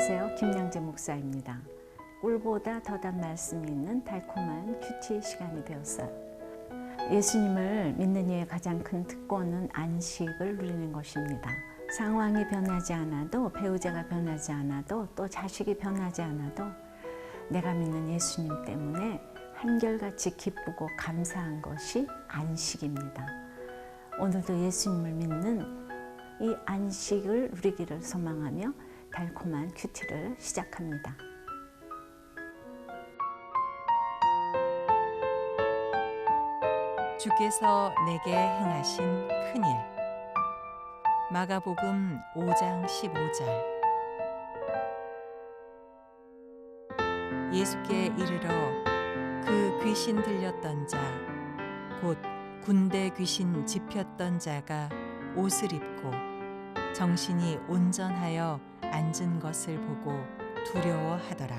안녕하세요. 김양재 목사입니다. 꿀보다 더 단 말씀이 있는 달콤한 큐티 시간이 되었어요. 예수님을 믿는 이의 가장 큰 특권은 안식을 누리는 것입니다. 상황이 변하지 않아도, 배우자가 변하지 않아도, 또 자식이 변하지 않아도 내가 믿는 예수님 때문에 한결같이 기쁘고 감사한 것이 안식입니다. 오늘도 예수님을 믿는 이 안식을 누리기를 소망하며 달콤한 큐티를 시작합니다. 주께서 내게 행하신 큰일. 마가복음 5장 15절. 예수께 이르러 그 귀신 들렸던 자, 곧 군대 귀신 집혔던 자가 옷을 입고 정신이 온전하여 앉은 것을 보고 두려워하더라.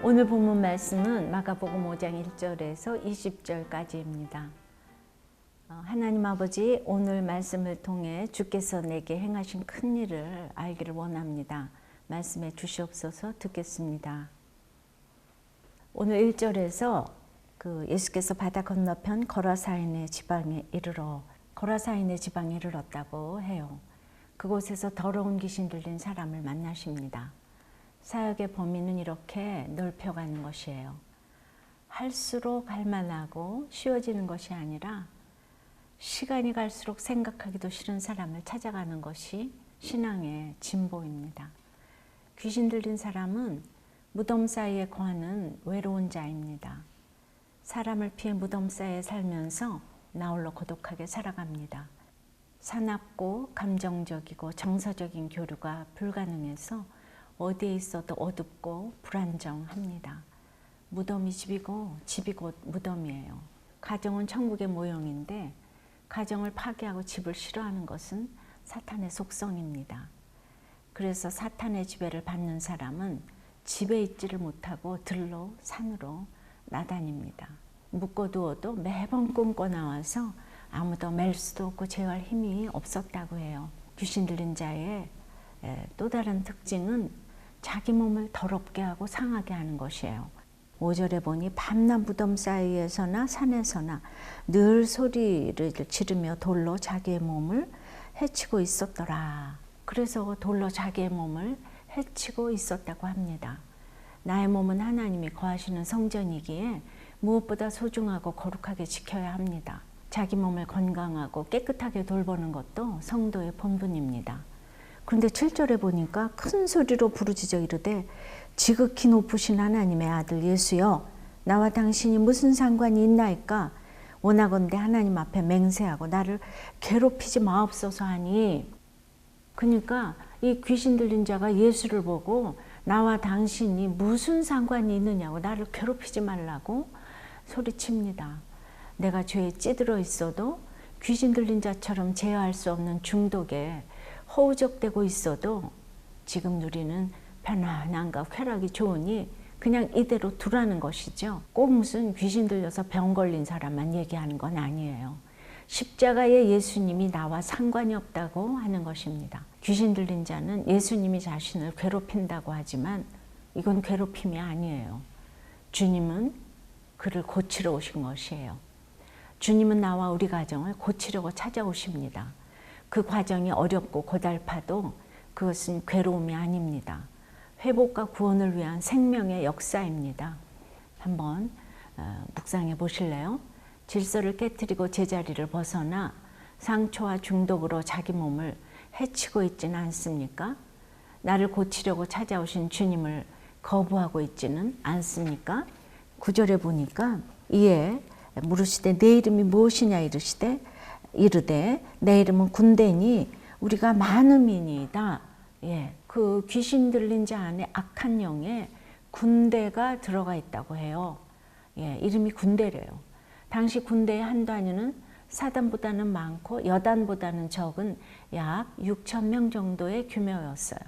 오늘 본문 말씀은 마가복음 5장 1절에서 20절까지입니다. 하나님 아버지, 오늘 말씀을 통해 주께서 내게 행하신 큰 일을 알기를 원합니다. 말씀해 주시옵소서. 듣겠습니다. 오늘 1절에서 예수께서 바다 건너편 거라사인의 지방에 이르렀다고 해요. 그곳에서 더러운 귀신 들린 사람을 만나십니다. 사역의 범위는 이렇게 넓혀가는 것이에요. 할수록 할만하고 쉬워지는 것이 아니라 시간이 갈수록 생각하기도 싫은 사람을 찾아가는 것이 신앙의 진보입니다. 귀신 들린 사람은 무덤 사이에 거하는 외로운 자입니다. 사람을 피해 무덤 사이에 살면서 나홀로 고독하게 살아갑니다. 사납고 감정적이고 정서적인 교류가 불가능해서 어디에 있어도 어둡고 불안정합니다. 무덤이 집이고 집이 곧 무덤이에요. 가정은 천국의 모형인데 가정을 파괴하고 집을 싫어하는 것은 사탄의 속성입니다. 그래서 사탄의 지배를 받는 사람은 집에 있지를 못하고 들로 산으로 나다닙니다. 묶어두어도 매번 꿈꿔 나와서 아무도 맬 수도 없고 제어할 힘이 없었다고 해요. 귀신 들린 자의 또 다른 특징은 자기 몸을 더럽게 하고 상하게 하는 것이에요. 5절에 보니 밤낮 무덤 사이에서나 산에서나 늘 소리를 지르며 돌로 자기의 몸을 해치고 있었더라. 그래서 돌로 자기의 몸을 해치고 있었다고 합니다. 나의 몸은 하나님이 거하시는 성전이기에 무엇보다 소중하고 거룩하게 지켜야 합니다. 자기 몸을 건강하고 깨끗하게 돌보는 것도 성도의 본분입니다. 그런데 7절에 보니까 큰 소리로 부르짖어 이르되 지극히 높으신 하나님의 아들 예수여, 나와 당신이 무슨 상관이 있나이까? 원하건대 하나님 앞에 맹세하고 나를 괴롭히지 마옵소서 하니. 그러니까 이 귀신 들린 자가 예수를 보고 나와 당신이 무슨 상관이 있느냐고, 나를 괴롭히지 말라고 소리칩니다. 내가 죄에 찌들어 있어도 귀신 들린 자처럼 제어할 수 없는 중독에 허우적대고 있어도 지금 누리는 편안함과 쾌락이 좋으니 그냥 이대로 두라는 것이죠. 꼭 무슨 귀신 들려서 병 걸린 사람만 얘기하는 건 아니에요. 십자가의 예수님이 나와 상관이 없다고 하는 것입니다. 귀신 들린 자는 예수님이 자신을 괴롭힌다고 하지만 이건 괴롭힘이 아니에요. 주님은 그를 고치러 오신 것이에요. 주님은 나와 우리 가정을 고치려고 찾아오십니다. 그 과정이 어렵고 고달파도 그것은 괴로움이 아닙니다. 회복과 구원을 위한 생명의 역사입니다. 한번 묵상해 보실래요? 질서를 깨트리고 제자리를 벗어나 상처와 중독으로 자기 몸을 해치고 있지는 않습니까? 나를 고치려고 찾아오신 주님을 거부하고 있지는 않습니까? 9절에 보니까 이에 물으시되 내 이름이 무엇이냐 이르되 내 이름은 군대니 우리가 많음이니이다. 그 귀신 들린 자 안에 악한 영에 군대가 들어가 있다고 해요. 이름이 군대래요. 당시 군대의 한 단위는 사단보다는 많고 여단보다는 적은 약 6천 명 정도의 규모였어요.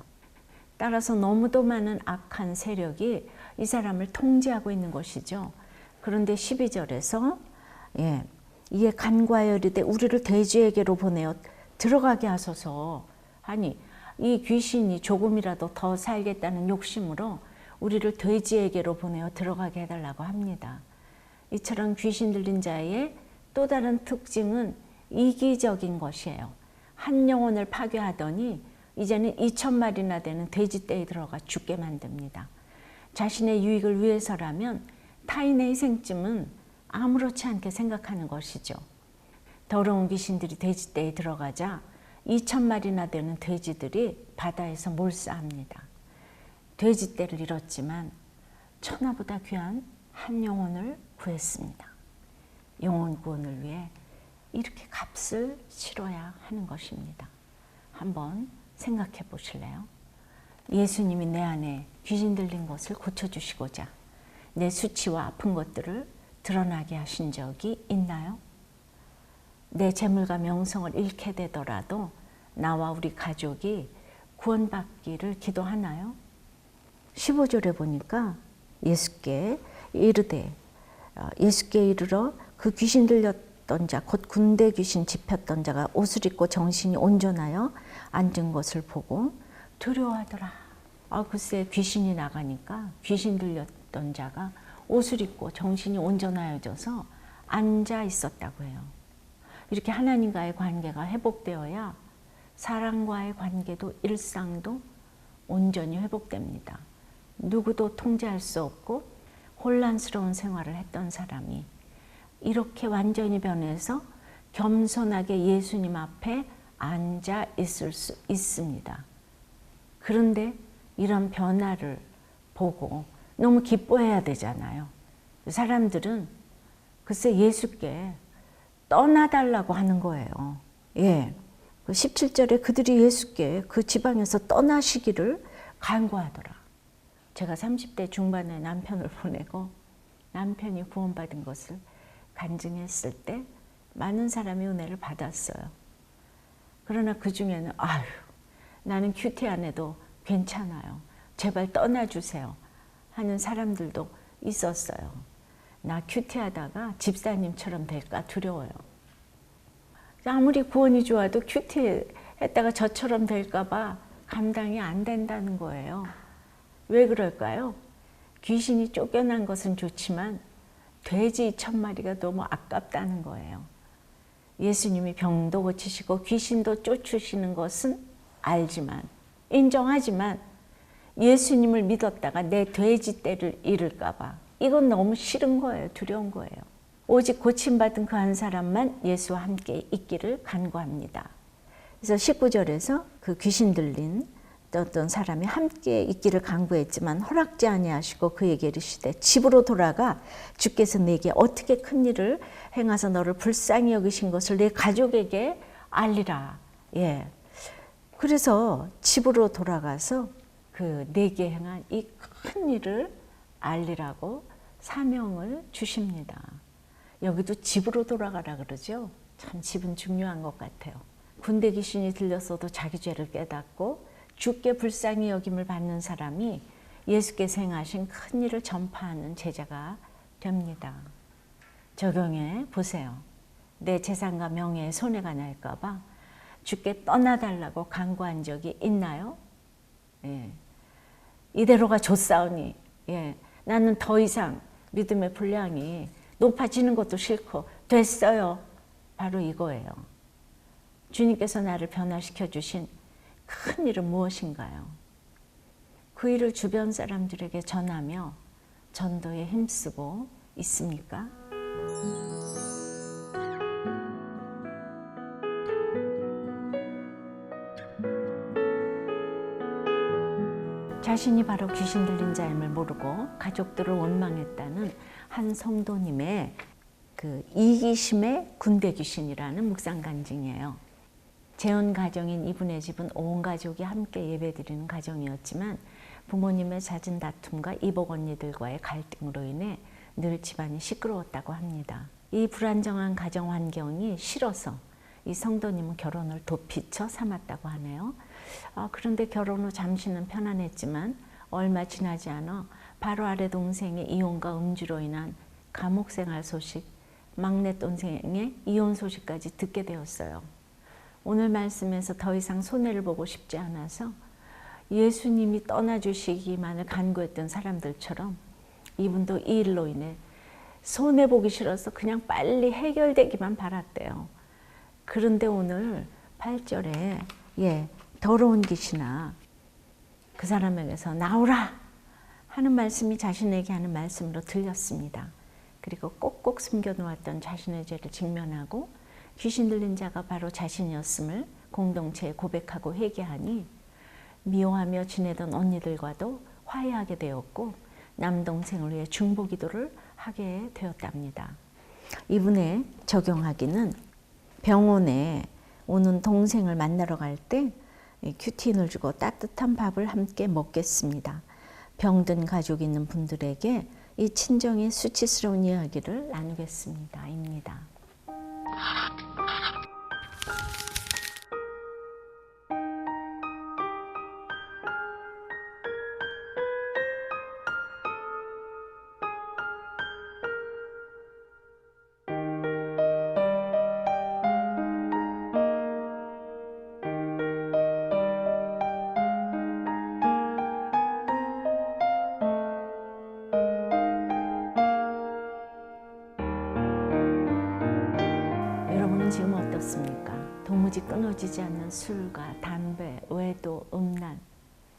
따라서 너무도 많은 악한 세력이 이 사람을 통제하고 있는 것이죠. 그런데 12절에서 이에 간과하여 이르되 우리를 돼지에게로 보내어 들어가게 하소서. 아니, 이 귀신이 조금이라도 더 살겠다는 욕심으로 우리를 돼지에게로 보내어 들어가게 해달라고 합니다. 이처럼 귀신 들린 자의 또 다른 특징은 이기적인 것이에요. 한 영혼을 파괴하더니 이제는 2,000마리나 되는 돼지떼에 들어가 죽게 만듭니다. 자신의 유익을 위해서라면 타인의 희생쯤은 아무렇지 않게 생각하는 것이죠. 더러운 귀신들이 돼지떼에 들어가자 2,000마리나 되는 돼지들이 바다에서 몰사합니다. 돼지떼를 잃었지만 천하보다 귀한 한 영혼을 구했습니다. 영혼 구원을 위해 이렇게 값을 치러야 하는 것입니다. 한번 생각해 보실래요? 예수님이 내 안에 귀신 들린 것을 고쳐주시고자 내 수치와 아픈 것들을 드러나게 하신 적이 있나요? 내 재물과 명성을 잃게 되더라도 나와 우리 가족이 구원받기를 기도하나요? 15절에 보니까 예수께 이르되 예수께 이르러 그 귀신 들렸던 자 곧 군대 귀신 집혔던 자가 옷을 입고 정신이 온전하여 앉은 것을 보고 두려워하더라. 글쎄 귀신이 나가니까 귀신 들렸던 자가 옷을 입고 정신이 온전하여져서 앉아 있었다고 해요. 이렇게 하나님과의 관계가 회복되어야 사람과의 관계도 일상도 온전히 회복됩니다. 누구도 통제할 수 없고 혼란스러운 생활을 했던 사람이 이렇게 완전히 변해서 겸손하게 예수님 앞에 앉아 있을 수 있습니다. 그런데 이런 변화를 보고 너무 기뻐해야 되잖아요. 사람들은 글쎄 예수께 떠나달라고 하는 거예요. 예. 17절에 그들이 예수께 그 지방에서 떠나시기를 간구하더라. 제가 30대 중반에 남편을 보내고 남편이 구원받은 것을 간증했을 때 많은 사람이 은혜를 받았어요. 그러나 그 중에는 나는 큐티 안 해도 괜찮아요. 제발 떠나주세요. 하는 사람들도 있었어요. 나 큐티하다가 집사님처럼 될까 두려워요. 아무리 구원이 좋아도 큐티했다가 저처럼 될까 봐 감당이 안 된다는 거예요. 왜 그럴까요? 귀신이 쫓겨난 것은 좋지만 돼지 2,000마리가 너무 아깝다는 거예요. 예수님이 병도 고치시고 귀신도 쫓으시는 것은 알지만 인정하지만 예수님을 믿었다가 내 돼지떼를 잃을까 봐 이건 너무 싫은 거예요. 두려운 거예요. 오직 고침받은 그 한 사람만 예수와 함께 있기를 간구합니다. 그래서 19절에서 그 귀신 들린 어떤 사람이 함께 있기를 간구했지만 허락지 아니하시고 그에게 이르시되 집으로 돌아가 주께서 내게 어떻게 큰 일을 행하사 너를 불쌍히 여기신 것을 내 가족에게 알리라. 예. 그래서 집으로 돌아가서 그 내게 행한 이 큰 일을 알리라고 사명을 주십니다. 여기도 집으로 돌아가라 그러죠. 참 집은 중요한 것 같아요. 군대 귀신이 들렸어도 자기 죄를 깨닫고 주께 불쌍히 여김을 받는 사람이 예수께서 행하신 큰 일을 전파하는 제자가 됩니다. 적용해 보세요. 내 재산과 명예에 손해가 날까 봐 주께 떠나달라고 간구한 적이 있나요? 예. 이대로가 좋사오니 나는 더 이상 믿음의 분량이 높아지는 것도 싫고 됐어요. 바로 이거예요. 주님께서 나를 변화시켜 주신 큰 일은 무엇인가요? 그 일을 주변 사람들에게 전하며 전도에 힘쓰고 있습니까? 자신이 바로 귀신 들린 자임을 모르고 가족들을 원망했다는 한 성도님의 그 이기심의 군대 귀신이라는 묵상 간증이에요. 재혼 가정인 이분의 집은 온 가족이 함께 예배드리는 가정이었지만 부모님의 잦은 다툼과 이복 언니들과의 갈등으로 인해 늘 집안이 시끄러웠다고 합니다. 이 불안정한 가정 환경이 싫어서 이 성도님은 결혼을 도피처 삼았다고 하네요. 그런데 결혼 후 잠시는 편안했지만 얼마 지나지 않아 바로 아래 동생의 이혼과 음주로 인한 감옥 생활 소식, 막내 동생의 이혼 소식까지 듣게 되었어요. 오늘 말씀에서 더 이상 손해를 보고 싶지 않아서 예수님이 떠나주시기만을 간구했던 사람들처럼 이분도 이 일로 인해 손해보기 싫어서 그냥 빨리 해결되기만 바랐대요. 그런데 오늘 8절에 더러운 귀신아 그 사람에게서 나오라 하는 말씀이 자신에게 하는 말씀으로 들렸습니다. 그리고 꼭꼭 숨겨놓았던 자신의 죄를 직면하고 귀신 들린 자가 바로 자신이었음을 공동체에 고백하고 회개하니 미워하며 지내던 언니들과도 화해하게 되었고 남동생을 위해 중보기도를 하게 되었답니다. 이분에 적용하기는 병원에 오는 동생을 만나러 갈 때 큐틴을 주고 따뜻한 밥을 함께 먹겠습니다. 병든 가족이 있는 분들에게 이 친정의 수치스러운 이야기를 나누겠습니다. 입니다. 여러분은 지금 어떻습니까? 도무지 끊어지지 않는 술과 담배, 외도, 음란,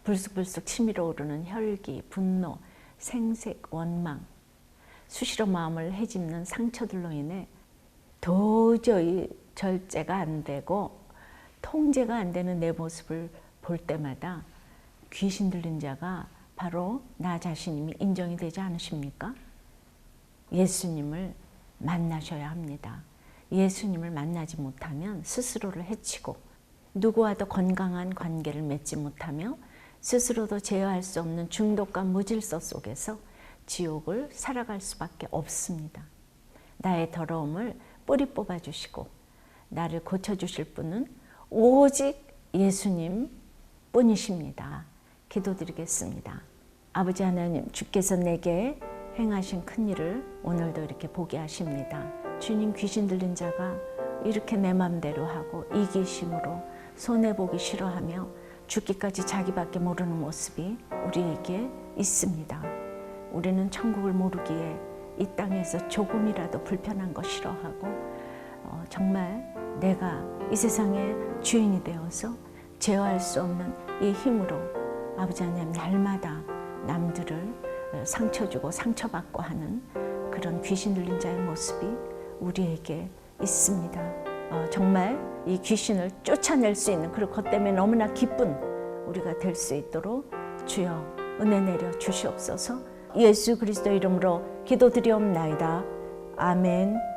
불쑥불쑥 치밀어 오르는 혈기, 분노, 생색, 원망, 수시로 마음을 헤집는 상처들로 인해 도저히 절제가 안 되고 통제가 안 되는 내 모습을 볼 때마다 귀신 들린 자가 바로 나 자신임이 인정이 되지 않으십니까? 예수님을 만나셔야 합니다. 예수님을 만나지 못하면 스스로를 해치고 누구와도 건강한 관계를 맺지 못하며 스스로도 제어할 수 없는 중독과 무질서 속에서 지옥을 살아갈 수밖에 없습니다. 나의 더러움을 뿌리 뽑아주시고 나를 고쳐주실 분은 오직 예수님 뿐이십니다. 기도드리겠습니다. 아버지 하나님, 주께서 내게 행하신 큰 일을 오늘도 이렇게 보게 하십니다. 주님, 귀신 들린 자가 이렇게 내 맘대로 하고 이기심으로 손해보기 싫어하며 죽기까지 자기밖에 모르는 모습이 우리에게 있습니다. 우리는 천국을 모르기에 이 땅에서 조금이라도 불편한 거 싫어하고 정말 내가 이 세상의 주인이 되어서 제어할 수 없는 이 힘으로 아버지 하나님 날마다 남들을 상처 주고 상처받고 하는 그런 귀신 들린 자의 모습이 우리에게 있습니다. 정말 이 귀신을 쫓아낼 수 있는 그리고 그것 때문에 너무나 기쁜 우리가 될 수 있도록 주여 은혜 내려 주시옵소서. 예수 그리스도 이름으로 기도드리옵나이다. 아멘.